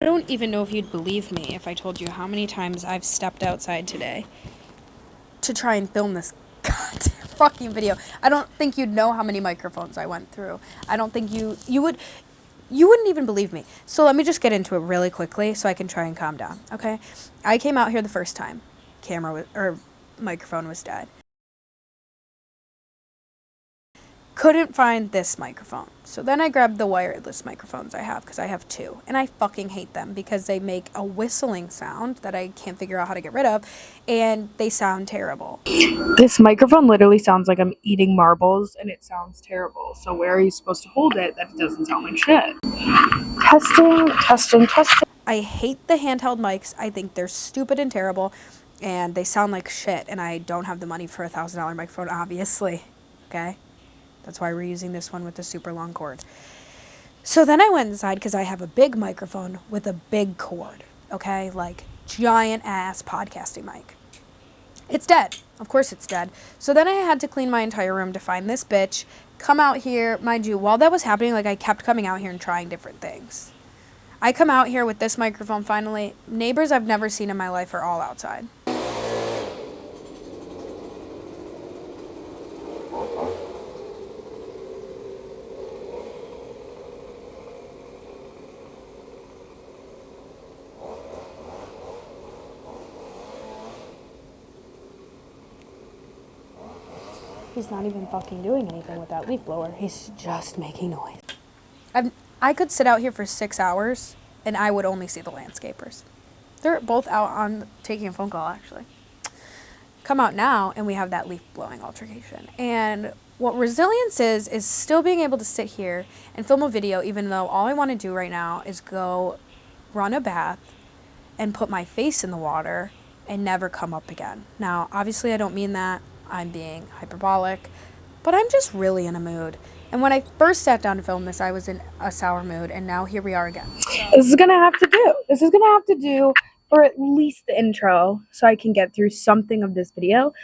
I don't even know if you'd believe me if I told you how many times I've stepped outside today to try and film this goddamn fucking video. I don't think you'd know how many microphones I went through. I don't think you wouldn't even believe me. So let me just get into it really quickly so I can try and calm down, okay? I came out here the first time. Microphone was dead. Couldn't find this microphone. So then I grabbed the wireless microphones I have, because I have two. And I fucking hate them because they make a whistling sound that I can't figure out how to get rid of. And they sound terrible. This microphone literally sounds like I'm eating marbles, and it sounds terrible. So where are you supposed to hold it that it doesn't sound like shit? Testing. I hate the handheld mics. I think they're stupid and terrible. And they sound like shit. And I don't have the money for a $1,000 microphone, obviously. Okay? That's why we're using this one with the super long cord. So then I went inside because I have a big microphone with a big cord, okay? Like, giant ass podcasting mic. It's dead. Of course it's dead. So then I had to clean my entire room to find this bitch, come out here. Mind you, while that was happening, like, I kept coming out here and trying different things. I come out here with this microphone finally. Neighbors I've never seen in my life are all outside. He's not even fucking doing anything with that leaf blower. He's just making noise. I could sit out here for 6 hours and I would only see the landscapers. They're both out on taking a phone call, actually. Come out now and we have that leaf blowing altercation. And what resilience is still being able to sit here and film a video, even though all I want to do right now is go run a bath and put my face in the water and never come up again. Now, obviously I don't mean that. I'm being hyperbolic, but I'm just really in a mood. And when I first sat down to film this, I was in a sour mood, and now here we are again. This is gonna have to do for at least the intro so I can get through something of this video.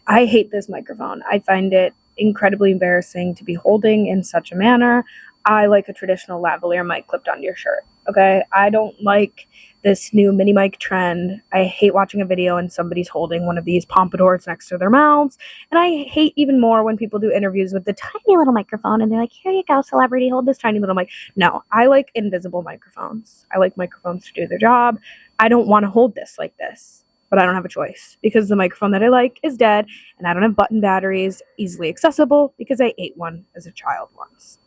I hate this microphone. I find it incredibly embarrassing to be holding in such a manner. I like a traditional lavalier mic clipped onto your shirt, okay? I don't like this new mini mic trend. I hate watching a video and somebody's holding one of these pompadours next to their mouths. And I hate even more when people do interviews with the tiny little microphone and they're like, here you go, celebrity, hold this tiny little mic. No, I like invisible microphones. I like microphones to do their job. I don't want to hold this like this, but I don't have a choice because the microphone that I like is dead and I don't have button batteries easily accessible because I ate one as a child once.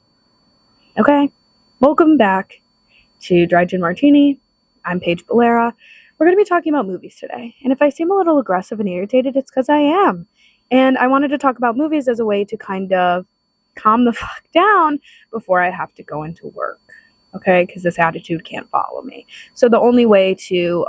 Okay, welcome back to Dry Gin Martini. I'm Paige Bolera. We're going to be talking about movies today. And if I seem a little aggressive and irritated, it's because I am. And I wanted to talk about movies as a way to kind of calm the fuck down before I have to go into work. Okay, because this attitude can't follow me. So the only way to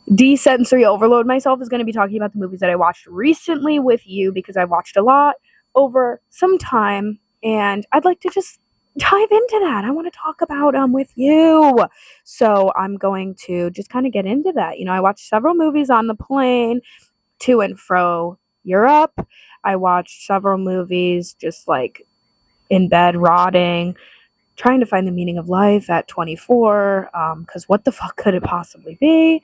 desensory overload myself is going to be talking about the movies that I watched recently with you because I watched a lot over some time. And I'd like to just dive into that. I want to talk about with you. So I'm going to just kind of get into that. You know, I watched several movies on the plane to and fro Europe. I watched several movies just like in bed rotting, trying to find the meaning of life at 24, because what the fuck could it possibly be?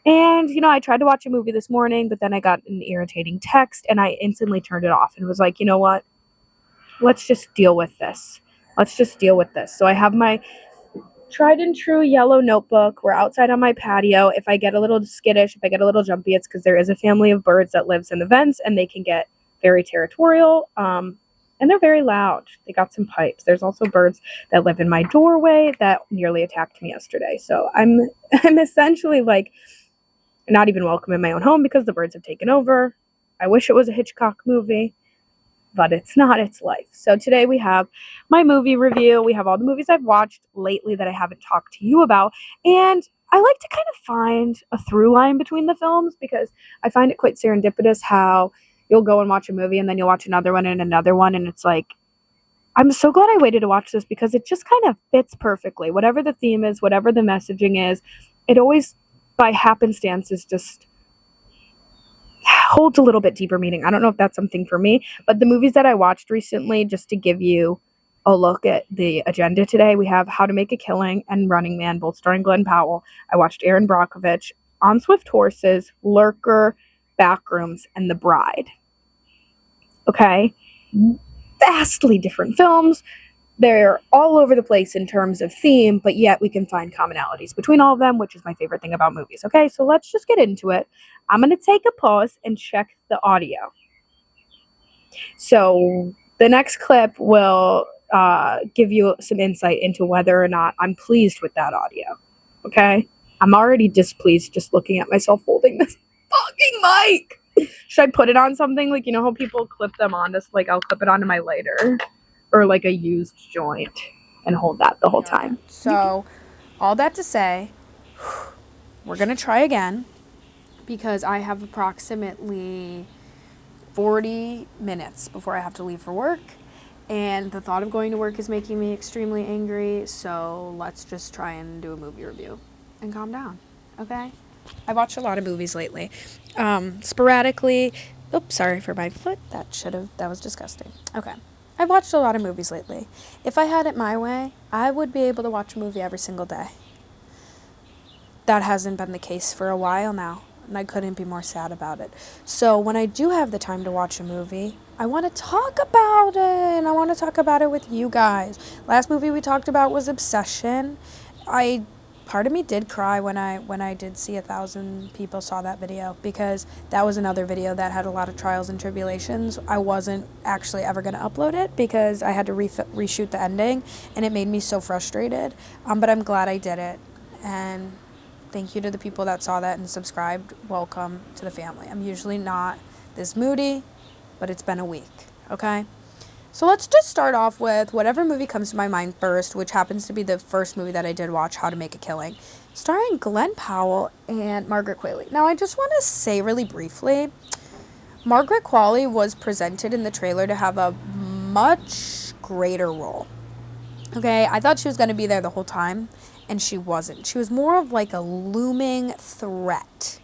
And, you know, I tried to watch a movie this morning, but then I got an irritating text and I instantly turned it off and was like, you know what? Let's just deal with this. So I have my tried and true yellow notebook. We're outside on my patio. If I get a little skittish, if I get a little jumpy, it's because there is a family of birds that lives in the vents and they can get very territorial. And they're very loud. They got some pipes. There's also birds that live in my doorway that nearly attacked me yesterday. So I'm essentially like not even welcome in my own home because the birds have taken over. I wish it was a Hitchcock movie, but it's not. It's life. So today we have my movie review. We have all the movies I've watched lately that I haven't talked to you about. And I like to kind of find a through line between the films because I find it quite serendipitous how you'll go and watch a movie and then you'll watch another one. And it's like, I'm so glad I waited to watch this because it just kind of fits perfectly. Whatever the theme is, whatever the messaging is, it always by happenstance is just holds a little bit deeper meaning. I don't know if that's something for me, but the movies that I watched recently, just to give you a look at the agenda today. We have How to Make a Killing and Running Man, both starring Glenn Powell. I watched Aaron Brockovich, On Swift Horses, Lurker, Backrooms, and The Bride. Okay? Vastly different films. They're all over the place in terms of theme, but yet we can find commonalities between all of them, which is my favorite thing about movies. Okay, so let's just get into it. I'm going to take a pause and check the audio. So the next clip will give you some insight into whether or not I'm pleased with that audio. Okay? I'm already displeased just looking at myself holding this fucking mic. Should I put it on something? Like, you know how people clip them on this? Like, I'll clip it onto my lighter or like a used joint and hold that the whole time. So, all that to say, we're going to try again because I have approximately 40 minutes before I have to leave for work. And the thought of going to work is making me extremely angry. So, let's just try and do a movie review and calm down. Okay? I've watched a lot of movies lately. Sporadically. Oops, sorry for my foot. That was disgusting. Okay. I've watched a lot of movies lately. If I had it my way, I would be able to watch a movie every single day. That hasn't been the case for a while now, and I couldn't be more sad about it. So when I do have the time to watch a movie, I want to talk about it, and I want to talk about it with you guys. Last movie we talked about was Obsession. Part of me did cry when I did see 1,000 people saw that video, because that was another video that had a lot of trials and tribulations. I wasn't actually ever going to upload it because I had to reshoot the ending, and it made me so frustrated. But I'm glad I did it, and thank you to the people that saw that and subscribed. Welcome to the family. I'm usually not this moody, but it's been a week, okay? So let's just start off with whatever movie comes to my mind first, which happens to be the first movie that I did watch, How to Make a Killing, starring Glenn Powell and Margaret Qualley. Now, I just want to say really briefly, Margaret Qualley was presented in the trailer to have a much greater role. Okay, I thought she was going to be there the whole time, and she wasn't. She was more of like a looming threat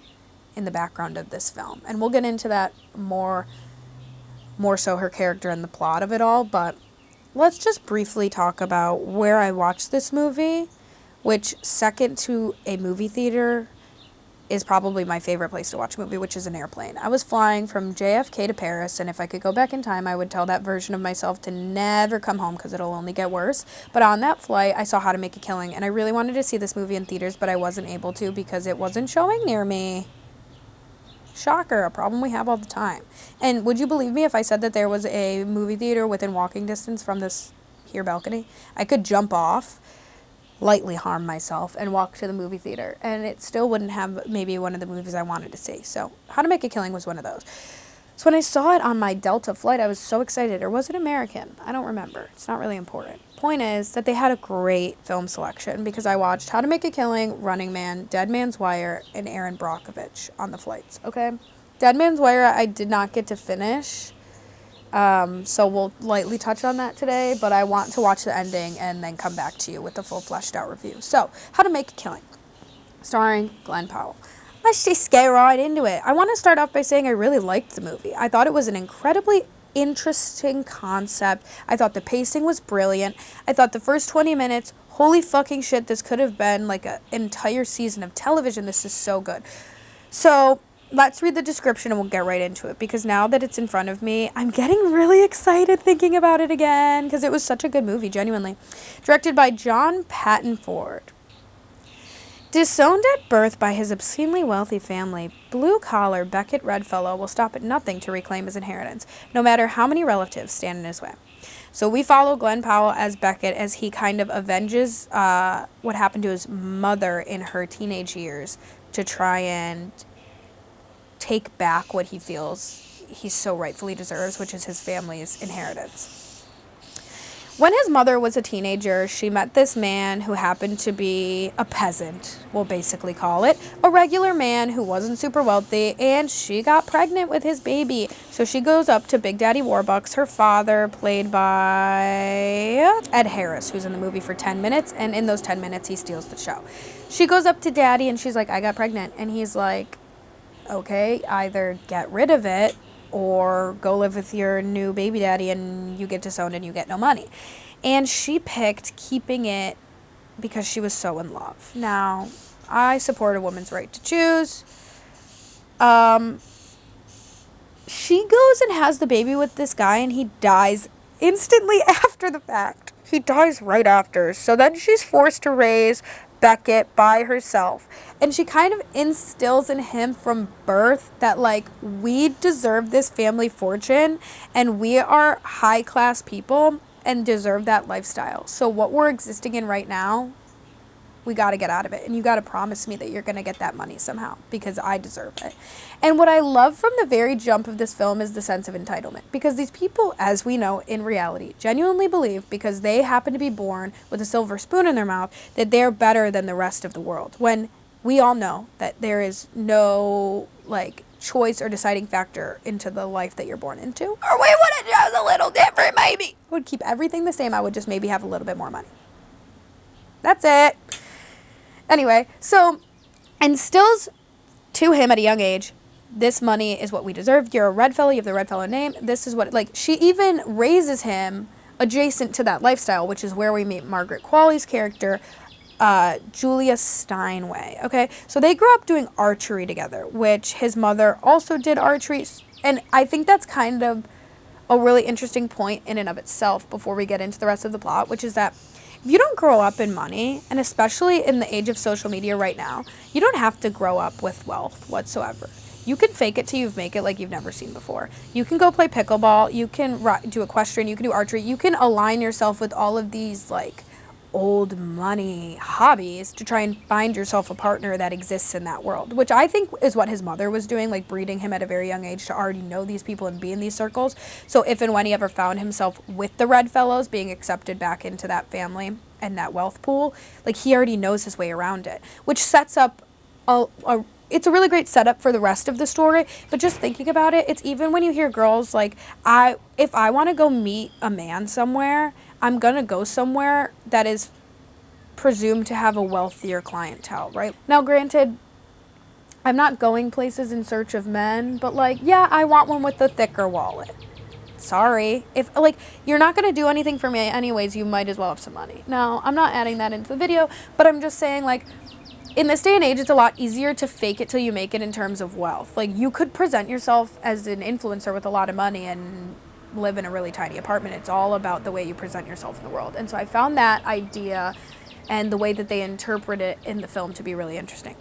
in the background of this film, and we'll get into that more so her character and the plot of it all, but let's just briefly talk about where I watched this movie, which second to a movie theater is probably my favorite place to watch a movie, which is an airplane. I was flying from JFK to Paris, and if I could go back in time, I would tell that version of myself to never come home because it'll only get worse. But on that flight, I saw How to Make a Killing, and I really wanted to see this movie in theaters, but I wasn't able to because it wasn't showing near me. Shocker, a problem we have all the time. And would you believe me if I said that there was a movie theater within walking distance from this here balcony? I could jump off, lightly harm myself, and walk to the movie theater, and it still wouldn't have maybe one of the movies I wanted to see. So How to Make a Killing was one of those. So when I saw it on my Delta flight, I was so excited. Or was it American? I don't remember. It's not really important. Point is that they had a great film selection because I watched How to Make a Killing, Running Man, Dead Man's Wire, and Aaron Brockovich on the flights, okay? Dead Man's Wire I did not get to finish, so we'll lightly touch on that today, but I want to watch the ending and then come back to you with a full fleshed out review. So, How to Make a Killing, starring Glenn Powell. Let's just get right into it. I want to start off by saying I really liked the movie. I thought it was an incredibly interesting concept. I thought the pacing was brilliant. I thought the first 20 minutes, holy fucking shit, this could have been like an entire season of television. This is so good. So let's read the description and we'll get right into it, because now that it's in front of me, I'm getting really excited thinking about it again because it was such a good movie, genuinely. Directed by John Patton Ford. Disowned at birth by his obscenely wealthy family, blue-collar Beckett Redfellow will stop at nothing to reclaim his inheritance, no matter how many relatives stand in his way. So we follow Glenn Powell as Beckett as he kind of avenges what happened to his mother in her teenage years to try and take back what he feels he so rightfully deserves, which is his family's inheritance. When his mother was a teenager, she met this man who happened to be a peasant, we'll basically call it, a regular man who wasn't super wealthy, and she got pregnant with his baby. So she goes up to Big Daddy Warbucks, her father, played by Ed Harris, who's in the movie for 10 minutes, and in those 10 minutes, he steals the show. She goes up to Daddy, and she's like, I got pregnant, and he's like, okay, either get rid of it or go live with your new baby daddy and you get disowned and you get no money. And she picked keeping it because she was so in love. Now, I support a woman's right to choose. She goes and has the baby with this guy, and he dies instantly after the fact. He dies right after. So then she's forced to raise Beckett by herself. And she kind of instills in him from birth that, like, we deserve this family fortune, and we are high class people and deserve that lifestyle. So what we're existing in right now, we got to get out of it. And you got to promise me that you're going to get that money somehow because I deserve it. And what I love from the very jump of this film is the sense of entitlement. Because these people, as we know in reality, genuinely believe because they happen to be born with a silver spoon in their mouth that they're better than the rest of the world. When we all know that there is no, like, choice or deciding factor into the life that you're born into. Or we would have chose a little different, maybe. I would keep everything the same. I would just maybe have a little bit more money. That's it. Anyway, so instills to him at a young age, this money is what we deserve. You're a red fellow. You have the red fellow name. This is what, like, she even raises him adjacent to that lifestyle, which is where we meet Margaret Qualley's character, Julia Steinway. Okay, so they grew up doing archery together, which his mother also did archery. And I think that's kind of a really interesting point in and of itself before we get into the rest of the plot, which is that if you don't grow up in money, and especially in the age of social media right now, you don't have to grow up with wealth whatsoever. You can fake it till you make it like you've never seen before. You can go play pickleball. You can do equestrian. You can do archery. You can align yourself with all of these, like, old money hobbies to try and find yourself a partner that exists in that world, which I think is what his mother was doing, like breeding him at a very young age to already know these people and be in these circles. So if and when he ever found himself with the red fellows, being accepted back into that family and that wealth pool, like, he already knows his way around it, which sets up it's a really great setup for the rest of the story. But just thinking about it, it's even when you hear girls like, if I want to go meet a man somewhere, I'm going to go somewhere that is presumed to have a wealthier clientele, right? Now, granted, I'm not going places in search of men, but, like, yeah, I want one with the thicker wallet. Sorry. If, like, you're not going to do anything for me anyways, you might as well have some money. Now, I'm not adding that into the video, but I'm just saying, like, in this day and age, it's a lot easier to fake it till you make it in terms of wealth. Like, you could present yourself as an influencer with a lot of money and live in a really tiny apartment. It's all about the way you present yourself in the world. And so I found that idea and the way that they interpret it in the film to be really interesting.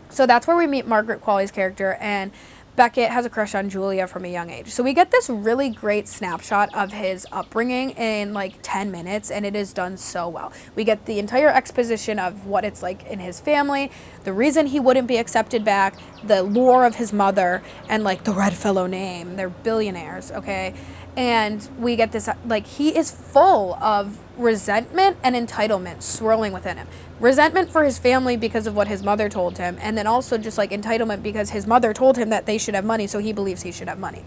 So that's where we meet Margaret Qualley's character, and Beckett has a crush on Julia from a young age. So we get this really great snapshot of his upbringing in like 10 minutes, and it is done so well. We get the entire exposition of what it's like in his family, the reason he wouldn't be accepted back, the lore of his mother, and like the red fellow name. They're billionaires, okay? And we get this, like, he is full of resentment and entitlement swirling within him. Resentment for his family because of what his mother told him, and then also just like entitlement because his mother told him that they should have money, so he believes he should have money.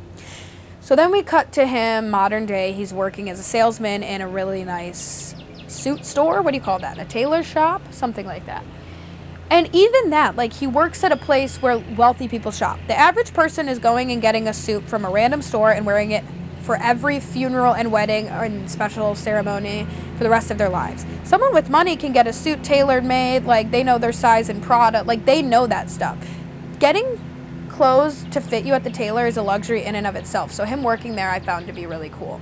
So then we cut to him modern day. He's working as a salesman in a really nice suit store. What do you call that? A tailor shop? Something like that. And even that, like, he works at a place where wealthy people shop. The average person is going and getting a suit from a random store and wearing it for every funeral and wedding and special ceremony for the rest of their lives. Someone with money can get a suit tailored made, like, they know their size and product, like, they know that stuff. Getting clothes to fit you at the tailor is a luxury in and of itself. So him working there I found to be really cool.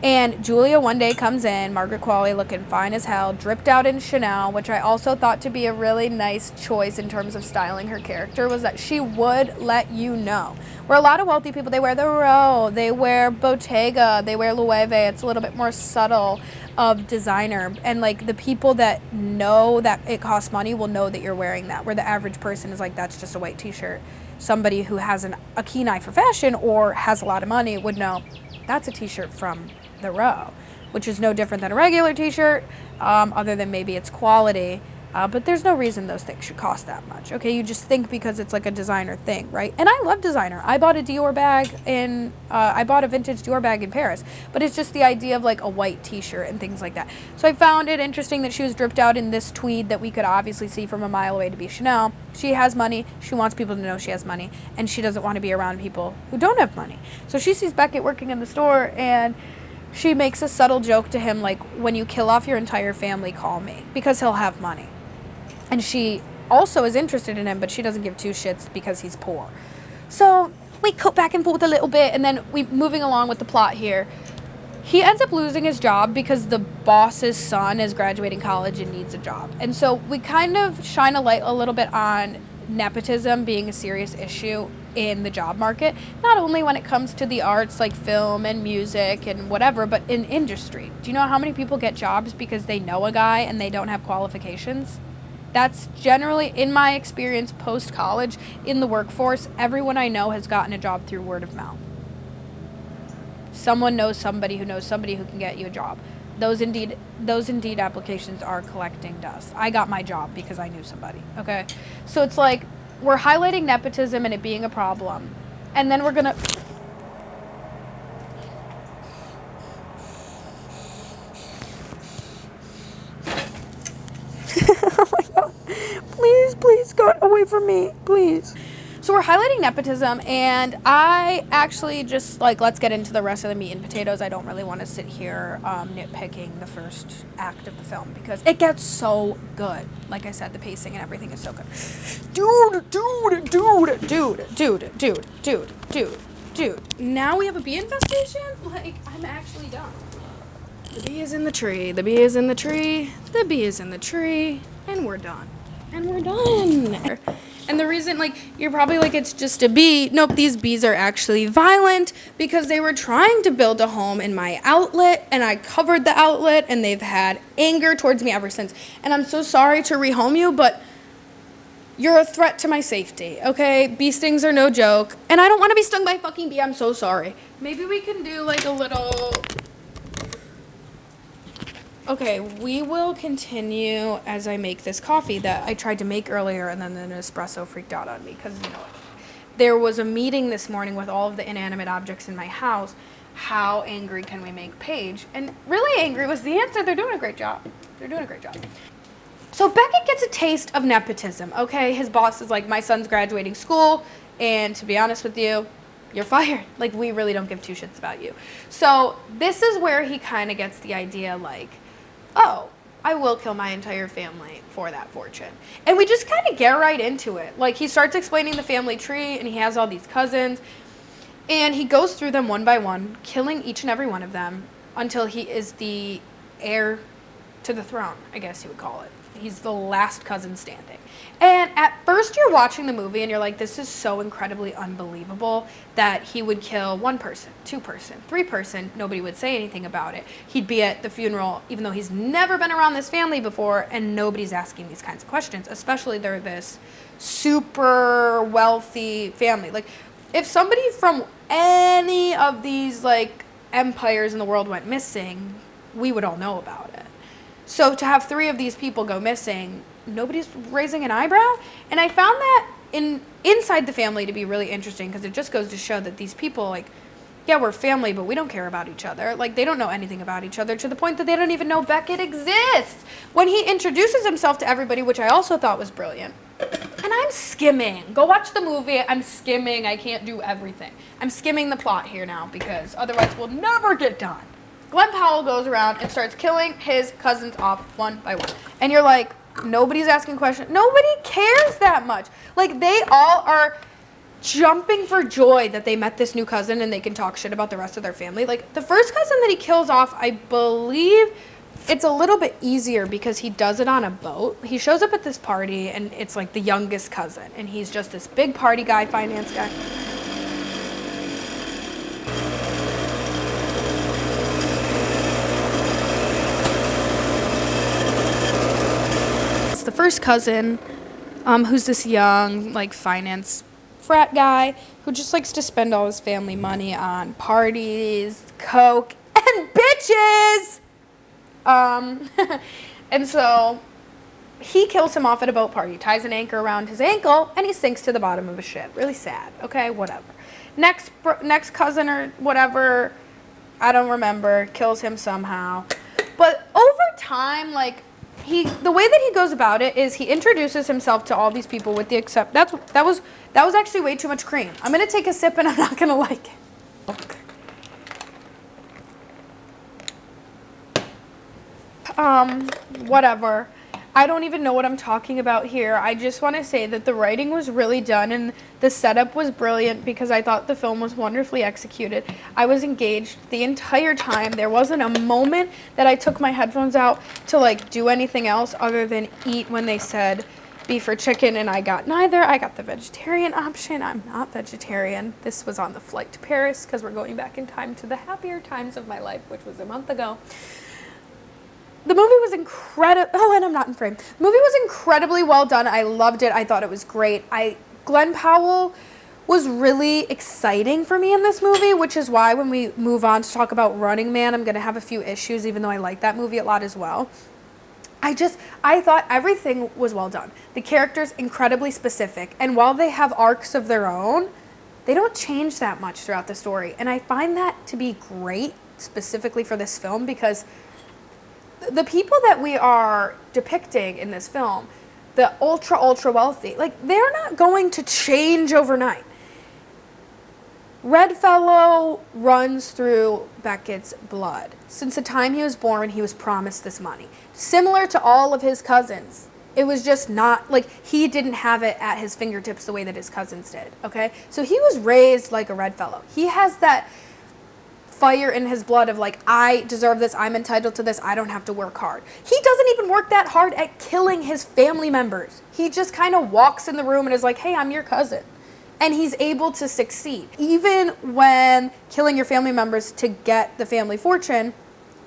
And Julia one day comes in, Margaret Qualley, looking fine as hell, dripped out in Chanel, which I also thought to be a really nice choice in terms of styling her character, was that she would let you know. Where a lot of wealthy people, they wear the Row, they wear Bottega, they wear Loewe. It's a little bit more subtle of designer. And, like, the people that know that it costs money will know that you're wearing that, where the average person is like, that's just a white t-shirt. Somebody who has a keen eye for fashion or has a lot of money would know that's a t-shirt from the Row, which is no different than a regular t-shirt, other than maybe its quality, but there's no reason those things should cost that much. Okay, you just think because it's like a designer thing, right? And I love designer. I bought a Dior bag I bought a vintage Dior bag in Paris, but it's just the idea of like a white t-shirt and things like that. So I found it interesting that she was dripped out in this tweed that we could obviously see from a mile away to be Chanel. She has money. She wants people to know she has money, and she doesn't want to be around people who don't have money. So she sees Beckett working in the store, and she makes a subtle joke to him like, when you kill off your entire family, call me, because he'll have money. And she also is interested in him, but she doesn't give two shits because he's poor. So we cut back and forth a little bit, and then moving along with the plot here. He ends up losing his job because the boss's son is graduating college and needs a job. And so we kind of shine a light a little bit on nepotism being a serious issue in the job market, not only when it comes to the arts like film and music and whatever, but in industry. Do you know how many people get jobs because they know a guy and they don't have qualifications? That's generally, in my experience post-college, in the workforce, everyone I know has gotten a job through word of mouth. Someone knows somebody who can get you a job. Those Indeed applications are collecting dust. I got my job because I knew somebody, okay? So it's like, we're highlighting nepotism and it being a problem. And then we're gonna... Oh my God. Please, God, away from me, please. So we're highlighting nepotism, and I actually just, like, let's get into the rest of the meat and potatoes. I don't really want to sit here nitpicking the first act of the film because it gets so good. Like I said, the pacing and everything is so good. Dude. Now we have a bee infestation? Like, I'm actually done. The bee is in the tree, the bee is in the tree, the bee is in the tree, and we're done. And the reason, like, you're probably like, it's just a bee. Nope, these bees are actually violent because they were trying to build a home in my outlet, and I covered the outlet, and they've had anger towards me ever since. And I'm so sorry to rehome you, but you're a threat to my safety, okay? Bee stings are no joke, and I don't want to be stung by a fucking bee. I'm so sorry. Maybe we can do, like, a little... Okay, we will continue as I make this coffee that I tried to make earlier, and then the Nespresso freaked out on me because, you know, there was a meeting this morning with all of the inanimate objects in my house. How angry can we make Paige? And really angry was the answer. They're doing a great job. So Beckett gets a taste of nepotism, okay? His boss is like, my son's graduating school, and to be honest with you, you're fired. Like, we really don't give two shits about you. So this is where he kind of gets the idea, like, oh, I will kill my entire family for that fortune. And we just kind of get right into it. Like, he starts explaining the family tree, and he has all these cousins, and he goes through them one by one, killing each and every one of them until he is the heir to the throne, I guess you would call it. He's the last cousin standing. And at first you're watching the movie and you're like, this is so incredibly unbelievable that he would kill one person, two person, three person. Nobody would say anything about it. He'd be at the funeral, even though he's never been around this family before, and nobody's asking these kinds of questions, especially they're this super wealthy family. Like, if somebody from any of these, like, empires in the world went missing, we would all know about it. So to have three of these people go missing, nobody's raising an eyebrow. And I found that inside the family to be really interesting because it just goes to show that these people, like, yeah, we're family, but we don't care about each other. Like, they don't know anything about each other to the point that they don't even know Beckett exists. When he introduces himself to everybody, which I also thought was brilliant. And I'm skimming. Go watch the movie. I'm skimming. I can't do everything. I'm skimming the plot here now because otherwise we'll never get done. Glenn Powell goes around and starts killing his cousins off one by one. And you're like, nobody's asking questions. Nobody cares that much. Like, they all are jumping for joy that they met this new cousin and they can talk shit about the rest of their family. Like, the first cousin that he kills off, I believe it's a little bit easier because he does it on a boat. He shows up at this party and it's like the youngest cousin. And he's just this big party guy, finance guy. The first cousin, who's this young, like, finance frat guy who just likes to spend all his family money on parties, coke, and bitches. And so he kills him off at a boat party, ties an anchor around his ankle, and he sinks to the bottom of a ship. Really sad. Okay, whatever. Next cousin or whatever, I don't remember, kills him somehow. But over time, like, the way that he goes about it is he introduces himself to all these people with the that was actually way too much cream. I'm gonna take a sip and I'm not gonna like it. whatever. I don't even know what I'm talking about here. I just want to say that the writing was really done and the setup was brilliant because I thought the film was wonderfully executed. I was engaged the entire time. There wasn't a moment that I took my headphones out to like do anything else other than eat when they said beef or chicken, and I got neither. I got the vegetarian option. I'm not vegetarian. This was on the flight to Paris because we're going back in time to the happier times of my life, which was a month ago. The movie was incredible. Oh, and I'm not in frame. The movie was incredibly well done. I loved it. I thought it was great. Glenn Powell was really exciting for me in this movie, which is why when we move on to talk about Running Man, I'm going to have a few issues, even though I like that movie a lot as well. I thought everything was well done. The characters incredibly specific, and while they have arcs of their own, they don't change that much throughout the story. And I find that to be great, specifically for this film, because the people that we are depicting in this film, the ultra wealthy, like, they're not going to change overnight. Redfellow runs through Beckett's blood. Since the time he was born, he was promised this money. Similar to all of his cousins. It was just not, like, he didn't have it at his fingertips the way that his cousins did, okay? So he was raised like a Redfellow. He has that fire in his blood of like, I deserve this, I'm entitled to this, I don't have to work hard. He doesn't even work that hard at killing his family members. He just kind of walks in the room and is like, hey, I'm your cousin. And he's able to succeed. Even when killing your family members to get the family fortune,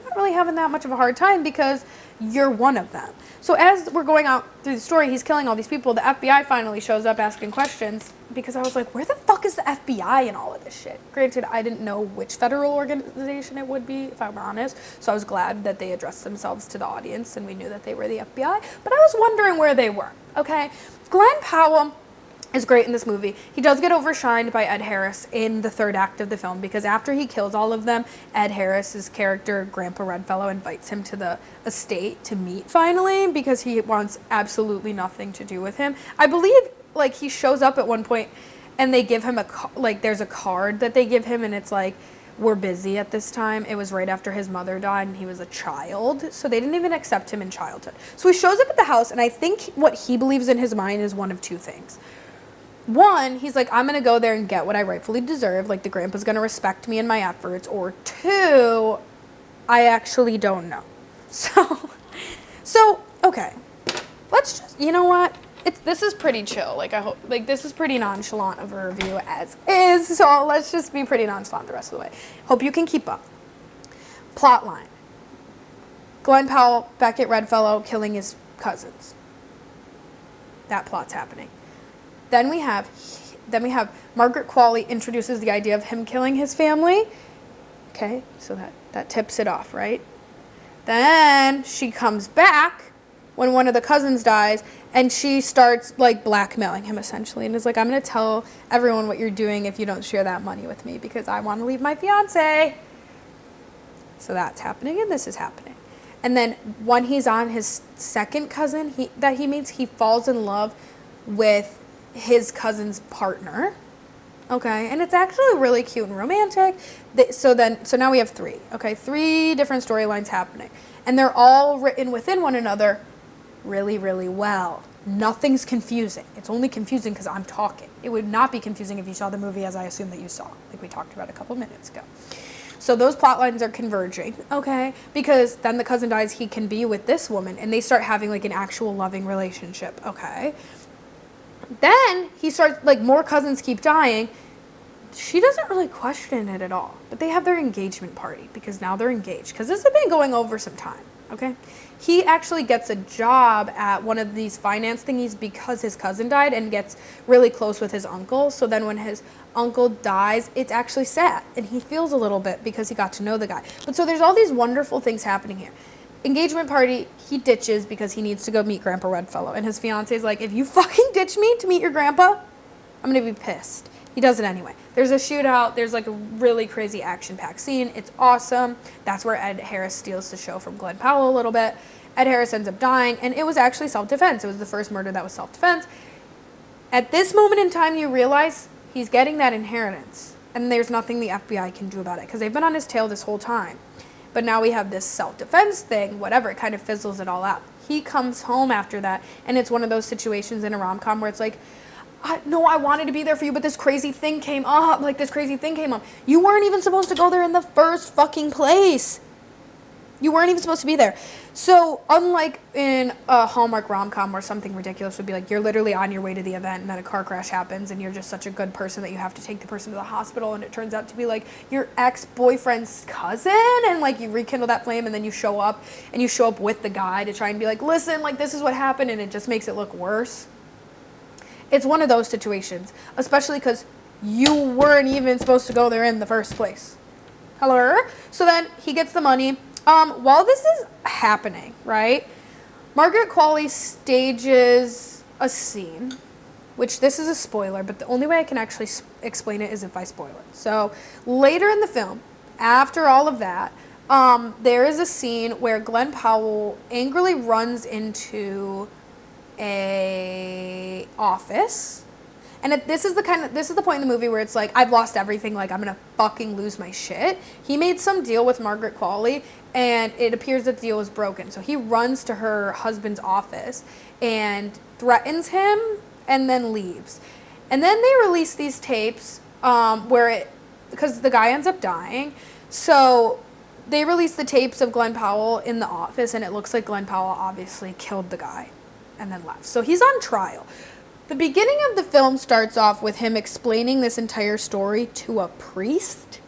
you're not really having that much of a hard time because you're one of them. So as we're going out through the story, he's killing all these people. The FBI finally shows up asking questions because I was like, where the fuck is the FBI in all of this shit? Granted, I didn't know which federal organization it would be, if I'm honest. So I was glad that they addressed themselves to the audience and we knew that they were the FBI. But I was wondering where they were, okay? Glenn Powell is great in this movie. He does get overshined by Ed Harris in the third act of the film because after he kills all of them, Ed Harris's character, Grandpa Redfellow, invites him to the estate to meet finally because he wants absolutely nothing to do with him. I believe, like, he shows up at one point and they give him there's a card that they give him and it's like, we're busy at this time. It was right after his mother died and he was a child. So they didn't even accept him in childhood. So he shows up at the house and I think what he believes in his mind is one of two things. One, he's like, I'm going to go there and get what I rightfully deserve. Like, the grandpa's going to respect me and my efforts. Or two, I actually don't know. So okay. Let's just, you know what? This is pretty chill. Like, I hope, like, this is pretty nonchalant of a review as is. So let's just be pretty nonchalant the rest of the way. Hope you can keep up. Plot line. Glenn Powell, Beckett Redfellow killing his cousins. That plot's happening. Then we have Margaret Qualley introduces the idea of him killing his family. Okay, so that tips it off, right? Then she comes back when one of the cousins dies, and she starts, like, blackmailing him, essentially, and is like, I'm going to tell everyone what you're doing if you don't share that money with me, because I want to leave my fiancé. So that's happening, and this is happening. And then when he's on his second cousin that he meets, he falls in love with his cousin's partner, okay, and it's actually really cute and romantic. So now we have three different storylines happening, and they're all written within one another really, really well. Nothing's confusing. It's only confusing because I'm talking. It would not be confusing if you saw the movie as I assume that you saw, like we talked about a couple minutes ago. So those plot lines are converging, okay? Because then the cousin dies, he can be with this woman, and they start having, like, an actual loving relationship, okay? Then he starts, like, more cousins keep dying. She doesn't really question it at all. But they have their engagement party because now they're engaged. Because this has been going over some time, okay? He actually gets a job at one of these finance thingies because his cousin died and gets really close with his uncle. So then when his uncle dies, it's actually sad. And he feels a little bit because he got to know the guy. But so there's all these wonderful things happening here. Engagement party, he ditches because he needs to go meet Grandpa Redfellow. And his fiance's like, if you fucking ditch me to meet your grandpa, I'm going to be pissed. He does it anyway. There's a shootout. There's, like, a really crazy action-packed scene. It's awesome. That's where Ed Harris steals the show from Glenn Powell a little bit. Ed Harris ends up dying, and it was actually self-defense. It was the first murder that was self-defense. At this moment in time, you realize he's getting that inheritance, and there's nothing the FBI can do about it because they've been on his tail this whole time. But now we have this self-defense thing, whatever, it kind of fizzles it all out. He comes home after that, and it's one of those situations in a rom-com where it's like, no, I wanted to be there for you, but this crazy thing came up. You weren't even supposed to go there in the first fucking place. You weren't even supposed to be there. So, unlike in a Hallmark rom-com where something ridiculous would be like, you're literally on your way to the event and then a car crash happens and you're just such a good person that you have to take the person to the hospital, and it turns out to be like your ex-boyfriend's cousin, and like you rekindle that flame and then you show up with the guy to try and be like, listen, like this is what happened, and it just makes it look worse. It's one of those situations, especially because you weren't even supposed to go there in the first place. Hello? So then he gets the money. While this is happening, right, Margaret Qualley stages a scene, which this is a spoiler, but the only way I can actually explain it is if I spoil it. So later in the film, after all of that, there is a scene where Glenn Powell angrily runs into a office, and this is the point in the movie where it's like, I've lost everything, like I'm gonna fucking lose my shit. He made some deal with Margaret Qualley, and it appears that the deal was broken. So he runs to her husband's office and threatens him and then leaves. And then they release these tapes because the guy ends up dying. So they release the tapes of Glenn Powell in the office, and it looks like Glenn Powell obviously killed the guy and then left. So he's on trial. The beginning of the film starts off with him explaining this entire story to a priest.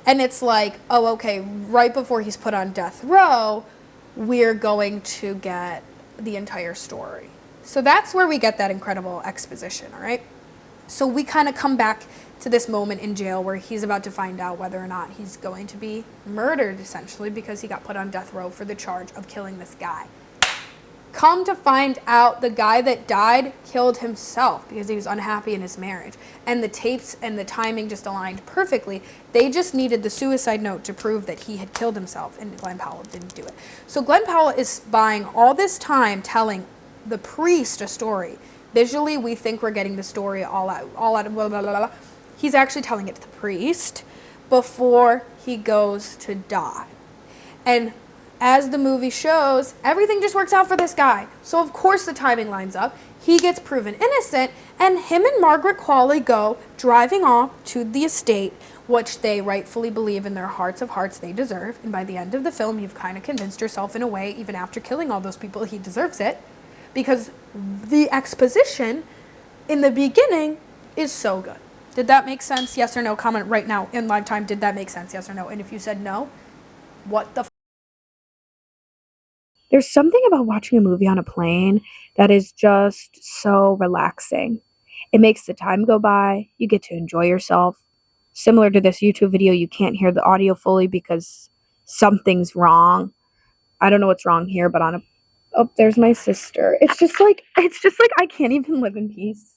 And it's like, oh, okay, right before he's put on death row, we're going to get the entire story. So that's where we get that incredible exposition, all right? So we kind of come back to this moment in jail where he's about to find out whether or not he's going to be murdered, essentially, because he got put on death row for the charge of killing this guy. Come to find out, the guy that died killed himself because he was unhappy in his marriage. And the tapes and the timing just aligned perfectly. They just needed the suicide note to prove that he had killed himself, and Glenn Powell didn't do it. So Glenn Powell is buying all this time telling the priest a story. Visually, we think we're getting the story all out of blah, blah, blah, blah. He's actually telling it to the priest before he goes to die. And as the movie shows, everything just works out for this guy. So of course the timing lines up. He gets proven innocent, and him and Margaret Qualley go driving off to the estate, which they rightfully believe in their hearts of hearts they deserve. And by the end of the film, you've kind of convinced yourself in a way, even after killing all those people, he deserves it. Because the exposition in the beginning is so good. Did that make sense? Yes or no? Comment right now in live time. Did that make sense? Yes or no? And if you said no, what the There's something about watching a movie on a plane that is just so relaxing. It makes the time go by. You get to enjoy yourself. Similar to this YouTube video, you can't hear the audio fully because something's wrong. I don't know what's wrong here, but oh, there's my sister. It's just like I can't even live in peace.